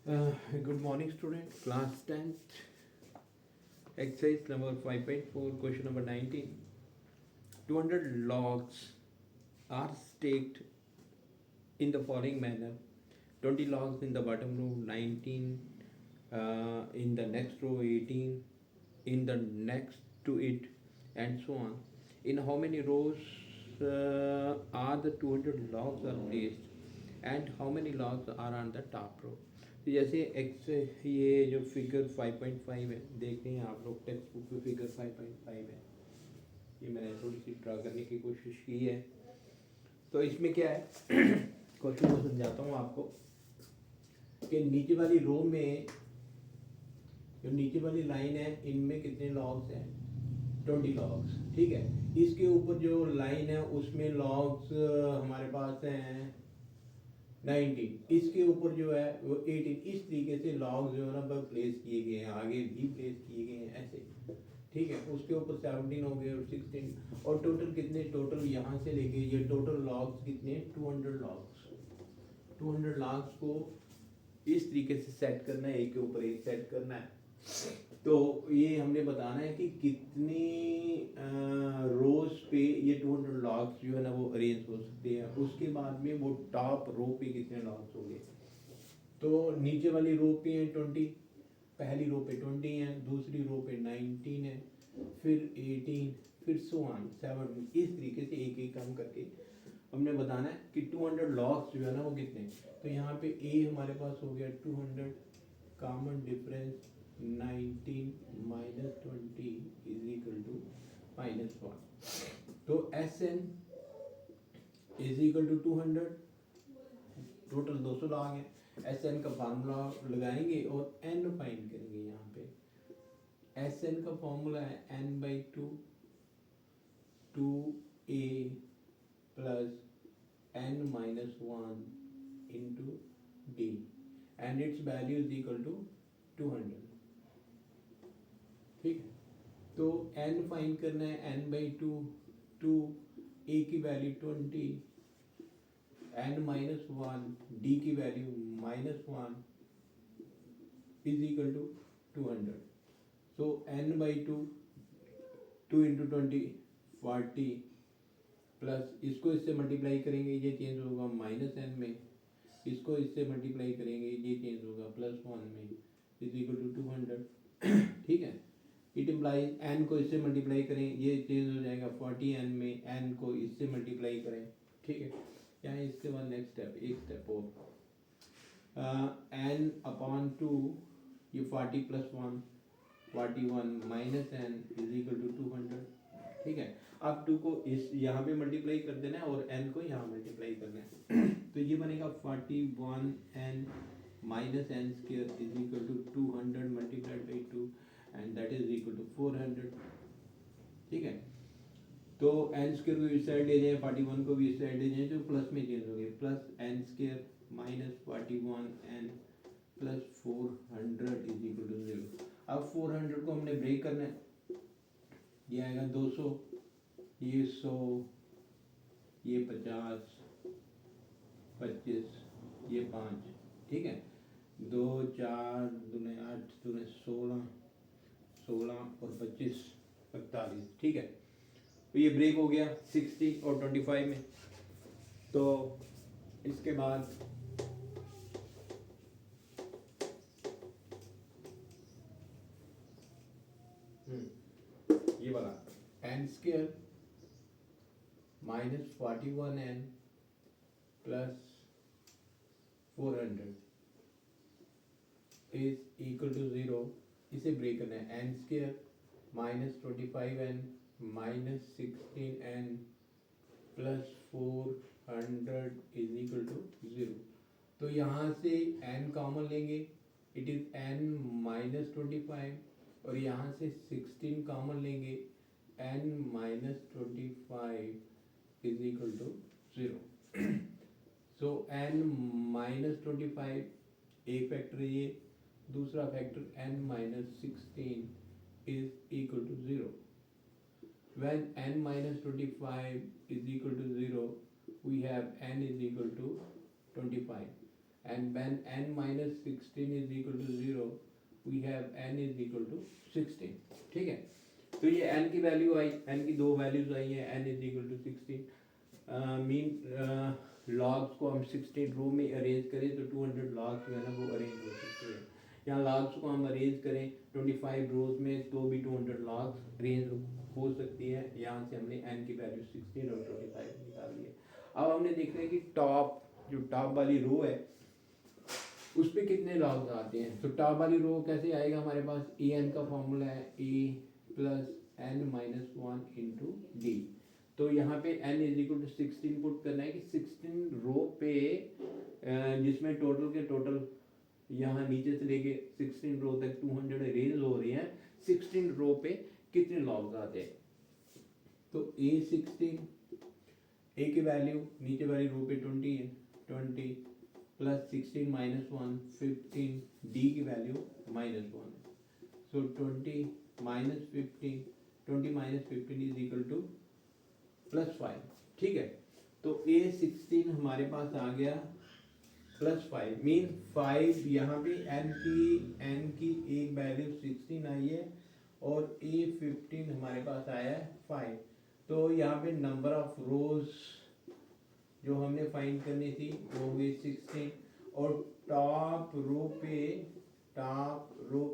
Good morning, student. Class 10th, exercise number 5.4, question number 19. 200 logs are staked in the following manner: 20 logs in the bottom row, 19 in the next row, 18 in the next to it, and so on. In how many rows are the 200 logs are placed, and how many logs are on the top row? तो जैसे x ये जो figure 5.5 है, देख रहे हैं आप लोग टेक्स्ट बुक में फिगर 5.5 है। ये मैंने थोड़ी सी ड्रा करने की कोशिश की है। तो इसमें क्या है, क्वेश्चन को समझाता हूँ आपको कि नीचे वाली रो में जो नीचे वाली लाइन है, इनमें कितने लॉग्स हैं? 20 लॉग्स। ठीक है, इसके ऊपर जो लाइन है उसमें लॉग्स हमारे पास हैं 19, इसके ऊपर जो है वो 18। इस तरीके से लॉग्स जो है ना प्लेस किए गए हैं, आगे भी प्लेस किए गए हैं ऐसे। ठीक है, उसके ऊपर 17 हो गए और 16, और टोटल कितने? टोटल यहाँ से लेके ये टोटल लॉग्स कितने? 200 लॉग्स। 200 लॉग्स को इस तरीके से सेट करना है, एक के ऊपर एक सेट करना है। तो ये हमने बताना है कि कितनी रोज पे ये 200 लॉग्स जो है ना वो अरेंज हो सकते हैं। उसके बाद में वो टॉप रो पे कितने लॉग्स होंगे। तो नीचे वाली रो पे है 20, पहली रो पे 20 है, दूसरी रो पे 19 है, फिर 18, फिर सो ऑन 17। इस तरीके से एक एक काम करके हमने बताना है कि 200 लॉग्स जो है ना वो कितने। तो यहाँ पे ए हमारे पास हो गया 200, common difference 19 minus 20 is equal to -1। तो S N is equal to 200, total 200 लॉग है। एस एन का फार्मूला लगाएंगे और एन फाइंड करेंगे। यहाँ पे एस एन का फॉर्मूला है n/2 2a plus n-1 into d, and its value is equal to 200। ठीक है, तो n फाइंड करना है, n/2, 2, a की वैल्यू 20, n-1, d की value -1 is equal to 200। So n/2, 2 into 20 40, plus इसको इससे मल्टीप्लाई करेंगे, ये चेंज होगा -n में, इसको इससे मल्टीप्लाई करेंगे, ये चेंज होगा +1 में, इज इक्वल टू 200। ठीक है, इट इम्प्लाइज n को इससे मल्टीप्लाई करें, ये चेंज हो जाएगा 40n में, n को इससे मल्टीप्लाई करें। ठीक है, यहाँ इसके बाद नेक्स्ट स्टेप, एक स्टेप और, n/2, ये 40 + 1 41 minus n is equal to 200। ठीक है, अब 2 को इस यहाँ पे मल्टीप्लाई कर देना है और n को यहाँ मल्टीप्लाई करना है। तो ये बनेगा 41n minus n square is equal to 200 multiplied by 2, and that is equal to 400। ठीक है, तो n स्क्वायर को इस साइड ले जाए, 41 को भी इस साइड ले जाए, तो प्लस में चेंज हो गए, plus n square minus 41n plus 400 is equal to 0। अब 400 को हमने ब्रेक करना है, ये आएगा 200, ये 100, ये 50, 25, ये 5। ठीक है, 2 4 दूने 8 दूने 16, 16 और 25 45। ठीक है, तो ये ब्रेक हो गया 60 और 25 में। तो इसके बाद ये वाला n square minus 41n plus 400 is equal to 0। इसे ब्रेक करना है, n square minus 25n minus 16n plus 400 is equal to 0। तो यहाँ से n कॉमन लेंगे, इट इज n माइनस 25, और यहाँ से 16 कॉमन लेंगे, n minus 25 is equal to 0। So n minus 25 एक फैक्टर है, ये दूसरा factor n minus 16 is equal to 0। when n minus 25 is equal to 0, we have n is equal to 25, and when n minus 16 is equal to 0 we have n is equal to 16. ठीक है, तो ये n की value आई, n की दो values आई हैं, n is equal to 16. Mean लॉग्स को हम 16 रो में अरेंज करें तो 200 लॉग्स जो है ना वो अरेंज हो सकते हैं. यहाँ लॉग्स को हम अरेंज करें 25 रोज में तो भी 200 लॉग्स अरेंज हो सकती है. यहाँ से हमने n की वैल्यू 16 और 25 निकाल ली है. अब हमने देखना है कि जो टॉप वाली रो है उस पर कितने लॉग्स आते हैं. तो टॉप वाली रो कैसे आएगा, हमारे पास ए एन का फॉर्मूला है a plus N minus one into d. तो यहाँ पे n is equal to 16 put करना है कि 16 रो पे जिसमें टोटल के टोटल यहाँ नीचे से लेके 16 रो तक 200 अरेंज हो रही हैं, 16 रो पे कितने लॉग्स आते हैं. तो A16 ए की वैल्यू नीचे वाली रो पे 20 है, 20 प्लस 16 माइनस 1 15, डी की वैल्यू माइनस 1 है. सो 20 minus 15, 20 minus 15 is equal two plus 5. ठीक है, तो A16 हमारे पास आ गया प्लस 5. मीन 5 यहाँ पे n की एक वैल्यू 16 आई है और A15 हमारे पास आया है 5. तो यहाँ पे नंबर ऑफ रोज जो हमने फाइंड करनी थी वो हो गई 16 और टॉप रो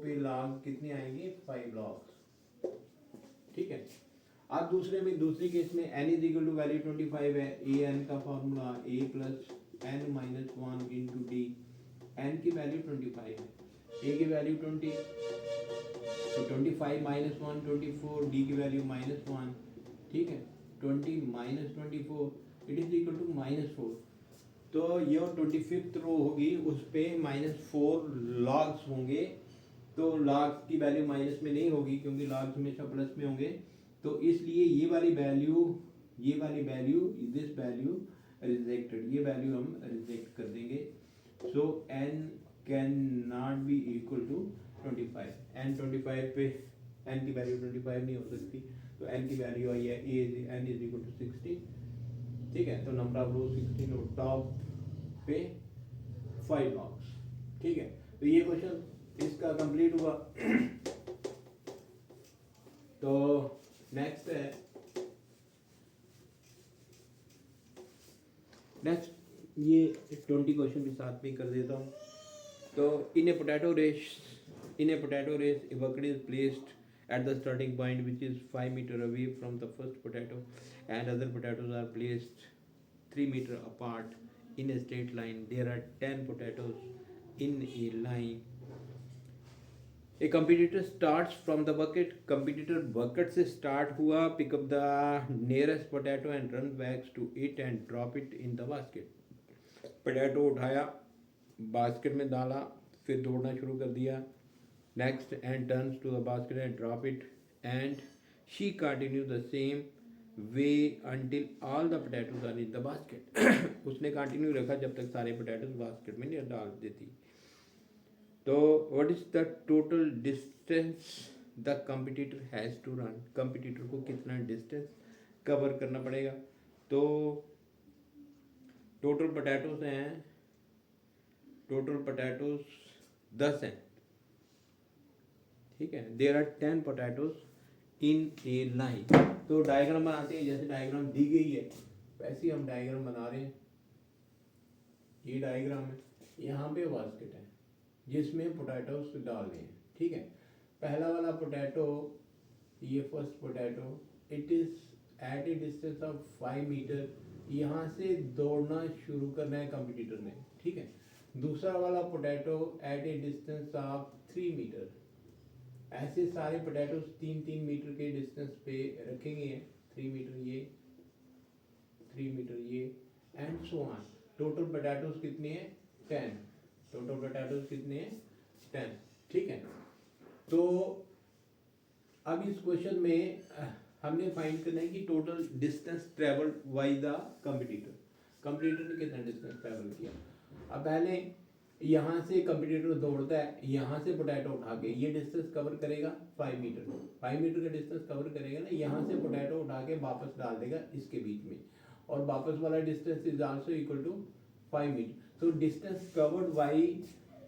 पे लॉग कितने आएंगे 5 लॉग्स. ठीक है, अब दूसरे केस में n is equal to value 25 है. ए एन का formula a plus N minus one into D. N की वैल्यू 25 है, a की वैल्यू 20, तो 25 माइनस वन 24, डी की वैल्यू माइनस वन. ठीक है, 20 minus 24 it is equal to minus 4. तो ये 25th रो होगी उस पर -4 लॉग्स होंगे. तो लॉग्स की वैल्यू माइनस में नहीं होगी क्योंकि लॉग्स हमेशा प्लस में होंगे. तो इसलिए ये वाली वैल्यू दिस वैल्यू रिजेक्टेड, ये वैल्यू हम रिजेक्ट कर देंगे. So n can not be equal to 25. n 25 पे n की वैल्यू 25 नहीं हो सकती, तो n की वैल्यू आई है n इज इक्वल टू 60. ठीक है, तो नंबर ऑफ रो 16 और टॉप पे 5 लॉग्स. ठीक है, तो ये क्वेश्चन इसका कंप्लीट हुआ. तो नेक्स्ट ये 20 क्वेश्चन भी साथ में कर देता हूँ. तो in a potato race a bucket is placed at the starting point which is 5 meter away from the first potato and other potatoes are placed 3 meter apart in a straight line. There are 10 potatoes in a line. A competitor starts from the bucket. Competitor bucket से start हुआ, pick up the nearest potato and run back to it and drop it in the basket. Potato उठाया, basket में डाला, फिर दौड़ना शुरू कर दिया. Next and turns to the basket and drop it, and she continues the same way until all the potatoes are in the basket. उसने continue रखा जब तक सारे पोटैटोज बास्केट में नहीं डाल देती. तो what is the total distance the competitor has to run. Competitor को कितना डिस्टेंस कवर करना पड़ेगा. तो टोटल पोटैटोज 10 हैं. ठीक है, there are 10 potatoes in a line. तो डायग्राम बनाते हैं, जैसे डायग्राम दी गई है वैसे ही हम डायग्राम बना रहे हैं. ये डायग्राम है, यहाँ पे बास्केट है जिसमें पोटैटोज डाल रहे हैं. ठीक है, पहला वाला पोटैटो, ये first potato, it is at a distance of 5 metre. यहाँ से दौड़ना शुरू करना है कंपटीटर ने. ठीक है, दूसरा वाला potato at a distance of 3 metre. ऐसे सारे पोटैटोज 3-3 मीटर के डिस्टेंस पे रखेंगे. 3 मीटर ये, 3 मीटर ये, and so on. Total potatoes कितने हैं 10. टोटल पोटैटोज कितने हैं 10. ठीक है, तो अब इस क्वेश्चन में हमने फाइंड करना है कि total distance travel by the competitor ने कितना डिस्टेंस ट्रेवल किया. अब पहले यहाँ से कंपटीटर दौड़ता है, यहाँ से पोटैटो उठा के ये डिस्टेंस कवर करेगा 5 मीटर. 5 मीटर का डिस्टेंस कवर करेगा ना, यहाँ से पोटैटो उठा के वापस डाल देगा इसके बीच में, और वापस वाला distance is also equal to 5 metre. तो distance covered by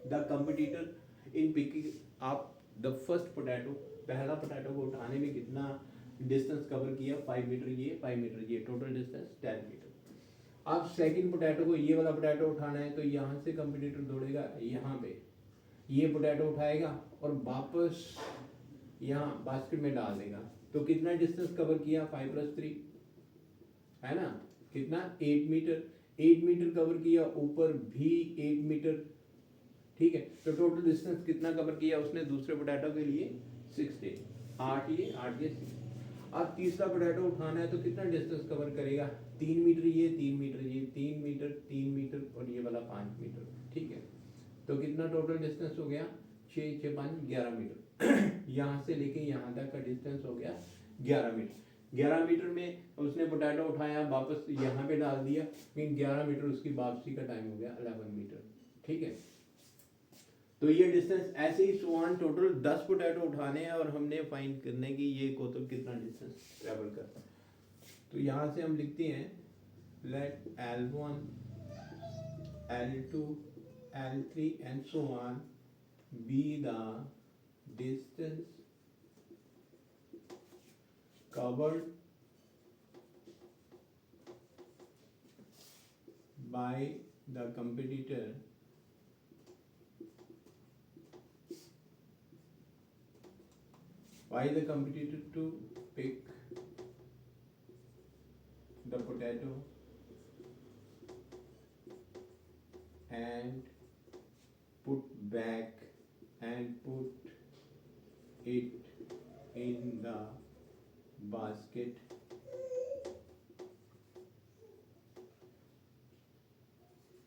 the competitor in picking up the first potato, पहला पोटैटो को उठाने में कितना डिस्टेंस कवर किया, 5 मीटर ये 5 मीटर ये, टोटल डिस्टेंस 10 मीटर। अब सेकंड पोटैटो को, ये वाला पोटैटो उठाना है तो यहाँ से कंपटीटर दौड़ेगा यहाँ पे, ये पोटैटो उठाएगा और वापस यहाँ बास्केट में डाल देगा, तो कितना डिस्टेंस कवर किया, 5 + 3 है ना, कितना 8 मीटर, 8 मीटर कवर किया, ऊपर भी 8 मीटर, ठीक है। तो टोटल डिस्टेंस कितना कवर किया उसने दूसरे पोटैटो के लिए, 16, 8 ये 6। अब तीसरा पोटैटो उठाना है तो कितना डिस्टेंस कवर करेगा, 3 मीटर ये 3 मीटर ये, 3 मीटर 3 मीटर और ये वाला 5 मीटर, ठीक है। तो कितना टोटल डिस्टेंस हो गया, 6 6 5 11 मीटर यहाँ से लेके यहाँ तक का डिस्टेंस हो गया 11 मीटर। 11 मीटर में उसने पोटैटो उठाया, वापस यहाँ पे डाल दिया, लेकिन 11 मीटर उसकी वापसी का टाइम हो गया 11 मीटर, ठीक है। तो ये डिस्टेंस ऐसे ही सुहान टोटल 10 पोटैटो उठाने हैं और हमने फाइंड करने की ये कोतल कितना डिस्टेंस ट्रेवल करता है। तो यहाँ से हम लिखते हैं late L1 L2 L3 and so on be the distance covered by the competitor to pick the potato and put back and put it in the basket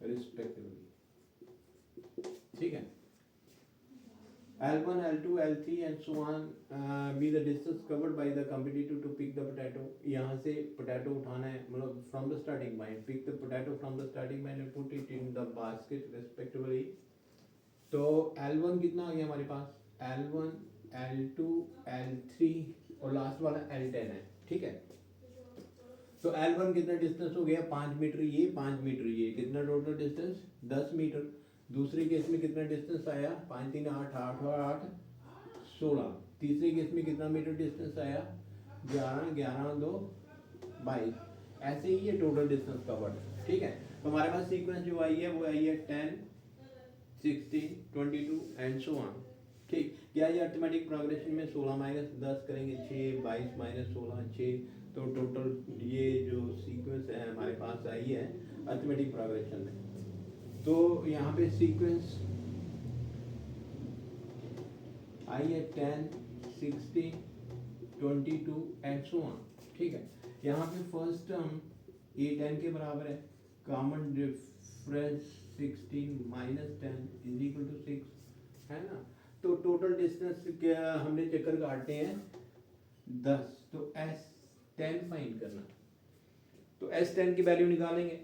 respectively, ठीक है। L1 L2 L3 and so on be the distance covered by the competitor to pick the potato। यहाँ से potato उठाना है, मतलब from the starting point, pick the potato from the starting point and put it in the basket respectively। तो L1 कितना आ गया हमारे पास, L1 L2 L3 और लास्ट वाला L10 है, ठीक है। तो L1 कितना डिस्टेंस हो गया, 5 मीटर ये 5 मीटर ये, कितना टोटल डिस्टेंस 10 मीटर। दूसरे केस में कितना डिस्टेंस आया, 5 3 8 8 और 8 16। तीसरे केस में कितना मीटर डिस्टेंस आया, 11 11 2 22। ऐसे ही ये टोटल डिस्टेंस कवर्ड, ठीक है। तो हमारे पास सीक्वेंस जो आई है वो आई है 10 16 22 एंड सो ऑन, ठीक। क्या ये अर्थमेटिक प्रोग्रेशन में 16 - 10 करेंगे 6, 22 - 16 6, तो टोटल ये जो सीक्वेंस है हमारे पास आई है अर्थमेटिक प्रोग्रेशन में। तो यहाँ पे सीक्वेंस आई है 10 16 22 एंड सो ऑन, ठीक है। यहाँ पे फर्स्ट टर्म ये 10 के बराबर है, कॉमन डिफरेंस 16 - 10 = 6 है ना। तो टोटल डिस्टेंस क्या हमने चक्कर काटते हैं 10, तो S10 फाइंड करना। तो S10 की वैल्यू निकालेंगे,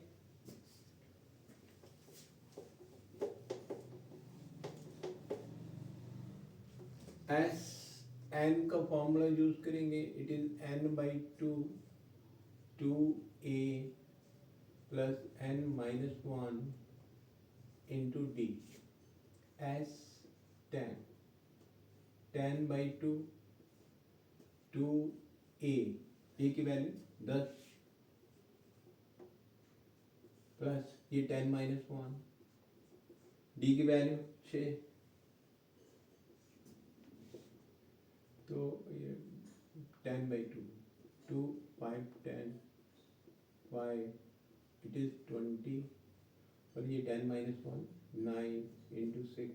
Sn का फॉर्मूला यूज करेंगे, it is n/2 2a + n - 1 × d। S10 10/2 2a, a की वैल्यू 10 प्लस ये 10 - 1, d की वैल्यू 6, तो ये 10/2 2 5 10 5 इट इज 20 और ये 10 - 1 9 × 6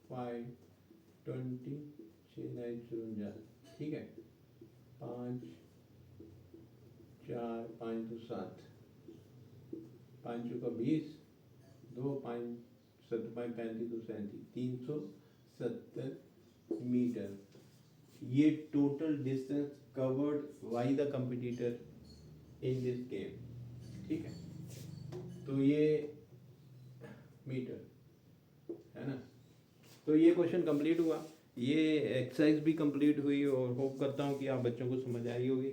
5 20 6 9 54, ठीक है। 5 4 5 2 7 5 चौका 20 2 5 7 5 35 2 37 370 मीटर। ये total distance covered by the competitor in this game, ठीक है। तो ये मीटर है ना। तो ये क्वेश्चन कंप्लीट हुआ, ये एक्सरसाइज भी कंप्लीट हुई और होप करता हूँ कि आप बच्चों को समझ आई होगी।